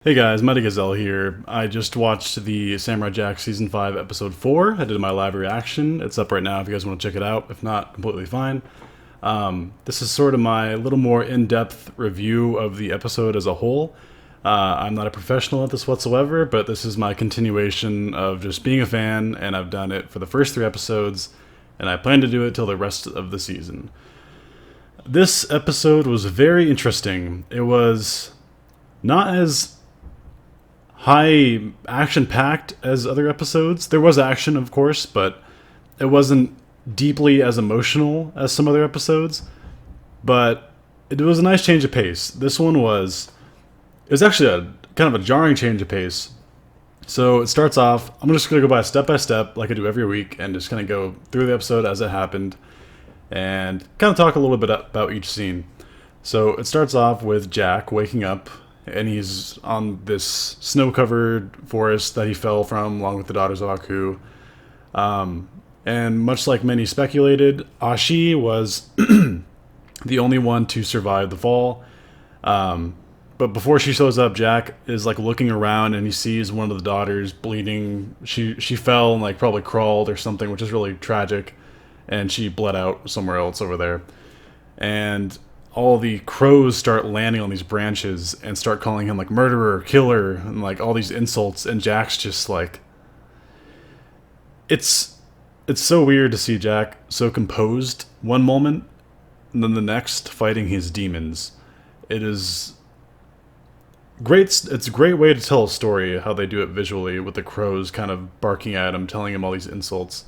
Hey guys, Mighty Gazelle here. I just watched the Samurai Jack Season 5, Episode 4. I did my live reaction. It's up right now if you guys want to check it out. If not, completely fine. This is sort of my little more in-depth review of the episode as a whole. I'm not a professional at this whatsoever, but this is my continuation of just being a fan, and I've done it for the first 3 episodes, and I plan to do it till the rest of the season. This episode was very interesting. It was not as high action packed as other episodes. There was action, of course, but it wasn't deeply as emotional as some other episodes. But it was a nice change of pace. This one was. It was actually a kind of a jarring change of pace. So it starts off. I'm just going to go by step, like I do every week, and just kind of go through the episode as it happened, and kind of talk a little bit about each scene. So it starts off with Jack waking up, and he's on this snow-covered forest that he fell from, along with the daughters of Aku. And much like many speculated, Ashi was the only one to survive the fall. But before she shows up, Jack is like looking around, and he sees one of the daughters bleeding. She fell and like probably crawled or something, which is really tragic, and she bled out somewhere else over there. And all the crows start landing on these branches and start calling him like murderer, killer, and like all these insults, and Jack's just like, it's so weird to see Jack so composed one moment and then the next fighting his demons. It is great. It's a great way to tell a story, how they do it visually with the crows kind of barking at him, telling him all these insults.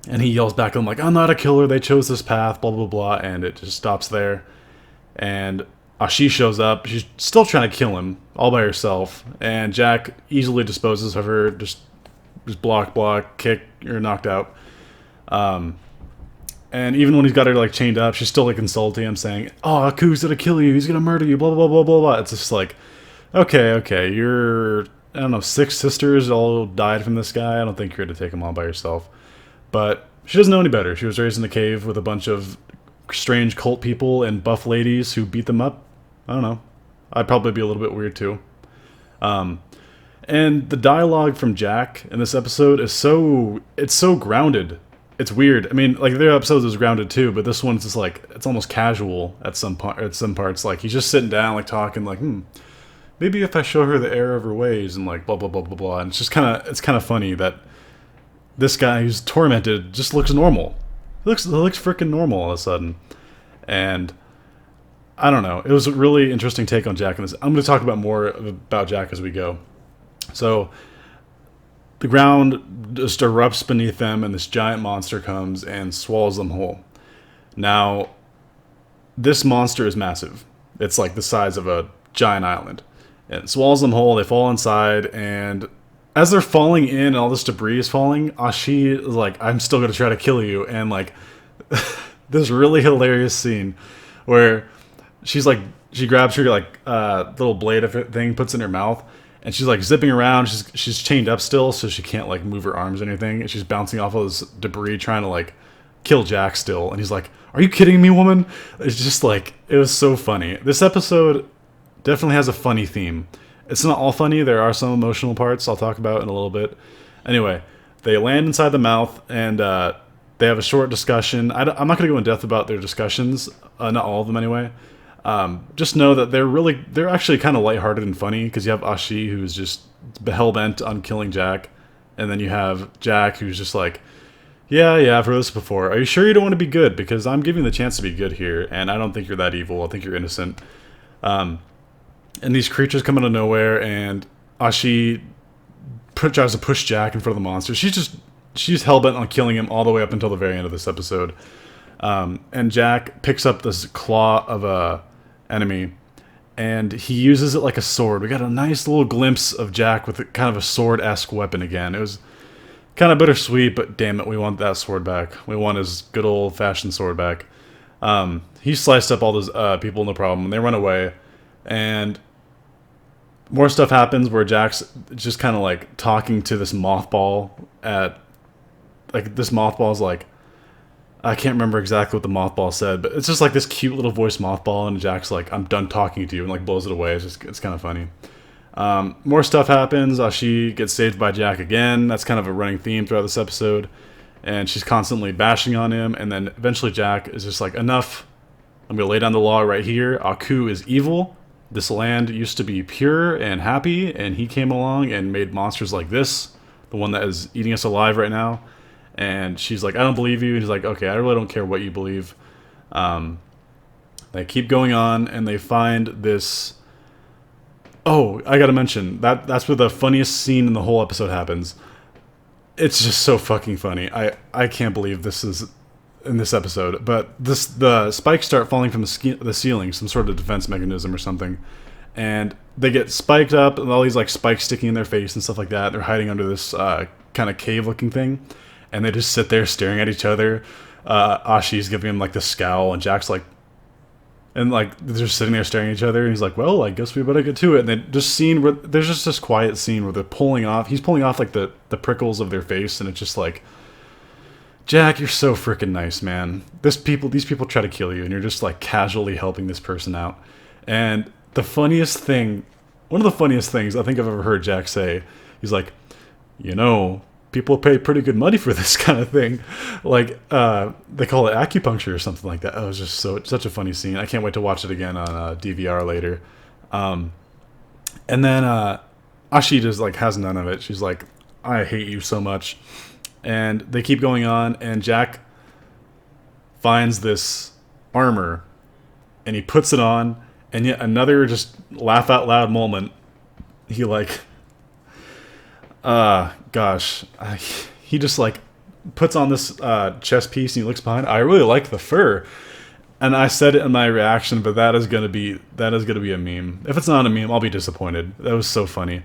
And he yells back at them like, I'm not a killer, they chose this path, blah, blah, blah, and it just stops there. And Ashi shows up. She's still trying to kill him, all by herself. And Jack easily disposes of her, just block, kick, or knocked out. And even when he's got her like chained up, she's still like insulting him, saying, oh, Aku's gonna kill you, he's gonna murder you, blah, blah, blah, blah, blah. It's just like, okay, you're, I don't know, 6 sisters all died from this guy. I don't think you're gonna take him on by yourself. But she doesn't know any better. She was raised in a cave with a bunch of strange cult people and buff ladies who beat them up. I don't know. I'd probably be a little bit weird too. And the dialogue from Jack in this episode is it's so grounded. It's weird. I mean, like the other episodes was grounded too, but this one's just like, it's almost casual at some parts. Like he's just sitting down, like talking, like, maybe if I show her the error of her ways, and like blah blah blah blah blah. And it's kind of funny that this guy who's tormented just looks normal. He looks freaking normal all of a sudden. And I don't know. It was a really interesting take on Jack in this. I'm going to talk about more about Jack as we go. So the ground just erupts beneath them, and this giant monster comes and swallows them whole. Now, this monster is massive. It's like the size of a giant island. And it swallows them whole. They fall inside, and as they're falling in and all this debris is falling, Ashi is like, I'm still going to try to kill you. And like, this really hilarious scene where she's like, she grabs her like little blade of it thing, puts it in her mouth, and she's like zipping around. She's chained up still, so she can't like move her arms or anything. And she's bouncing off all this debris, trying to like kill Jack still. And he's like, are you kidding me, woman? It's just like, it was so funny. This episode definitely has a funny theme. It's not all funny. There are some emotional parts I'll talk about in a little bit. Anyway, they land inside the mouth, and they have a short discussion. I'm not going to go in depth about their discussions. Not all of them, anyway. Just know that they're actually kind of lighthearted and funny, because you have Ashi, who's just hell-bent on killing Jack, and then you have Jack, who's just like, yeah, I've heard this before. Are you sure you don't want to be good? Because I'm giving you the chance to be good here, and I don't think you're that evil. I think you're innocent. And these creatures come out of nowhere, and Ashi tries to push Jack in front of the monster. She's hell-bent on killing him all the way up until the very end of this episode. And Jack picks up this claw of a enemy, and he uses it like a sword. We got a nice little glimpse of Jack with kind of a sword-esque weapon again. It was kind of bittersweet, but damn it, we want that sword back. We want his good old-fashioned sword back. He sliced up all those people, no problem, and they run away. And more stuff happens where Jack's just kind of like talking to this mothball this mothball's like, I can't remember exactly what the mothball said, but it's just like this cute little voice mothball, and Jack's like, "I'm done talking to you," and like blows it away. It's kind of funny. More stuff happens. She gets saved by Jack again. That's kind of a running theme throughout this episode, and she's constantly bashing on him. And then eventually Jack is just like, "Enough! I'm gonna lay down the law right here. Aku is evil. This land used to be pure and happy, and he came along and made monsters like this, the one that is eating us alive right now." And she's like, "I don't believe you." And he's like, "Okay, I really don't care what you believe." They keep going on, and they find this. Oh, I gotta mention that's where the funniest scene in the whole episode happens. It's just so fucking funny. I can't believe this is in this episode. But the spikes start falling from the ceiling, some sort of defense mechanism or something, and they get spiked up, and all these like spikes sticking in their face and stuff like that. They're hiding under this kind of cave-looking thing, and they just sit there staring at each other. Ashi's giving him like the scowl, and Jack's like. And like they're just sitting there staring at each other, and he's like, "Well, I guess we better get to it." And then there's just this quiet scene where they're pulling off. He's pulling off like the prickles of their face, and it's just like, Jack, you're so freaking nice, man. These people try to kill you, and you're just like casually helping this person out. And one of the funniest things I think I've ever heard Jack say, he's like, people pay pretty good money for this kind of thing. Like, they call it acupuncture or something like that. It was just such a funny scene. I can't wait to watch it again on DVR later. And then Ashi just like has none of it. She's like, "I hate you so much." And they keep going on, and Jack finds this armor, and he puts it on, and yet another just laugh out loud moment. He like... gosh, he just like puts on this chest piece, and he looks behind. I really like the fur, and I said it in my reaction, but that is gonna be a meme. If it's not a meme, I'll be disappointed. That was so funny.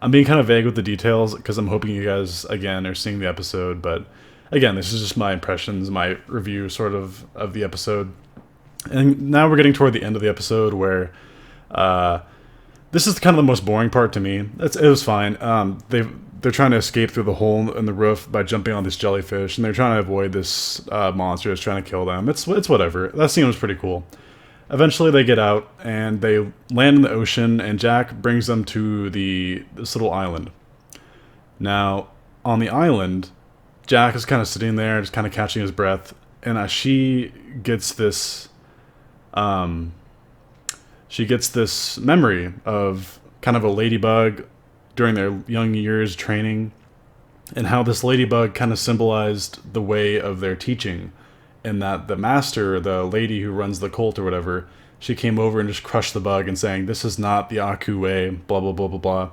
I'm being kind of vague with the details because I'm hoping you guys again are seeing the episode. But again, this is just my impressions, my review sort of the episode. And now we're getting toward the end of the episode where this is kind of the most boring part to me. It was fine. They're trying to escape through the hole in the roof by jumping on this jellyfish, and they're trying to avoid this monster that's trying to kill them. It's whatever. That scene was pretty cool. Eventually, they get out, and they land in the ocean, and Jack brings them to this little island. Now, on the island, Jack is kind of sitting there, just kind of catching his breath, and she gets this memory of kind of a ladybug during their young years training, and how this ladybug kind of symbolized the way of their teaching, and that the master, the lady who runs the cult or whatever, she came over and just crushed the bug and saying, "This is not the Aku way, blah, blah, blah, blah, blah."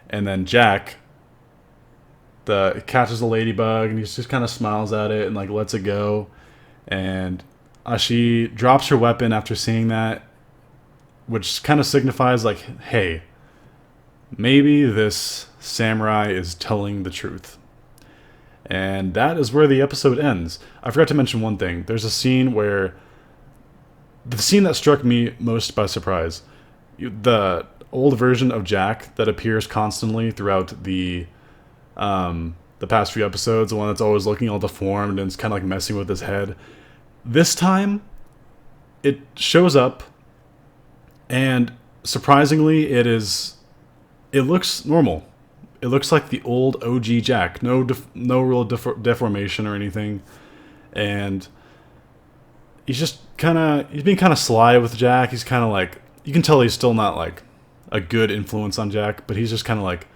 And then Jack catches the ladybug, and he just kind of smiles at it and like lets it go. And she drops her weapon after seeing that, which kind of signifies like, hey, maybe this samurai is telling the truth. And that is where the episode ends. I forgot to mention one thing. There's a scene the scene that struck me most by surprise. The old version of Jack that appears constantly throughout the past few episodes, the one that's always looking all deformed and it's kind of like messing with his head. This time, it shows up, and surprisingly, it looks normal. It looks like the old OG Jack. No real deformation or anything. And he's being kind of sly with Jack. He's kind of like, you can tell he's still not like a good influence on Jack, but he's just kind of like,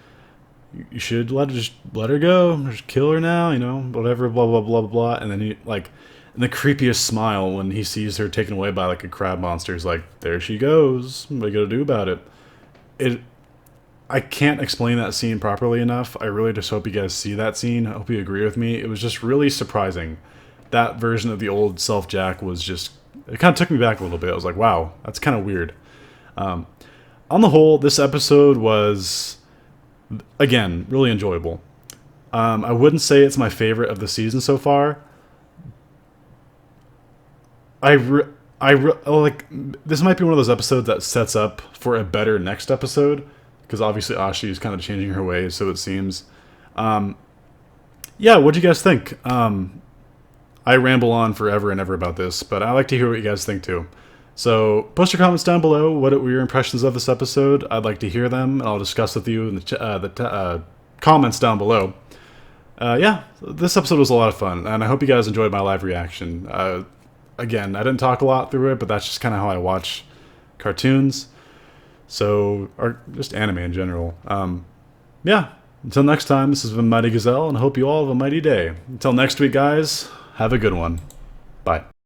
you should let her go, just kill her now, whatever, blah, blah, blah, blah. And then he like, and the creepiest smile when he sees her taken away by like a crab monster is like, there she goes. What are you gonna do about it? I can't explain that scene properly enough. I really just hope you guys see that scene. I hope you agree with me. It was just really surprising. That version of the old self Jack was just... It kind of took me back a little bit. I was like, wow, that's kind of weird. On the whole, this episode was, again, really enjoyable. I wouldn't say it's my favorite of the season so far. Like, this might be one of those episodes that sets up for a better next episode. Because obviously Ashi is kind of changing her ways, so it seems. Yeah, what'd you guys think? I I ramble on forever and ever about this, but I like to hear what you guys think too. So post your comments down below. What were your impressions of this episode? I'd like to hear them, and I'll discuss with you in the comments down below. Yeah, this episode was a lot of fun, and I hope you guys enjoyed my live reaction. Again, I didn't talk a lot through it, but that's just kind of how I watch cartoons. So, or just anime in general. Yeah, until next time, this has been Mighty Gazelle, and I hope you all have a mighty day. Until next week, guys, have a good one. Bye.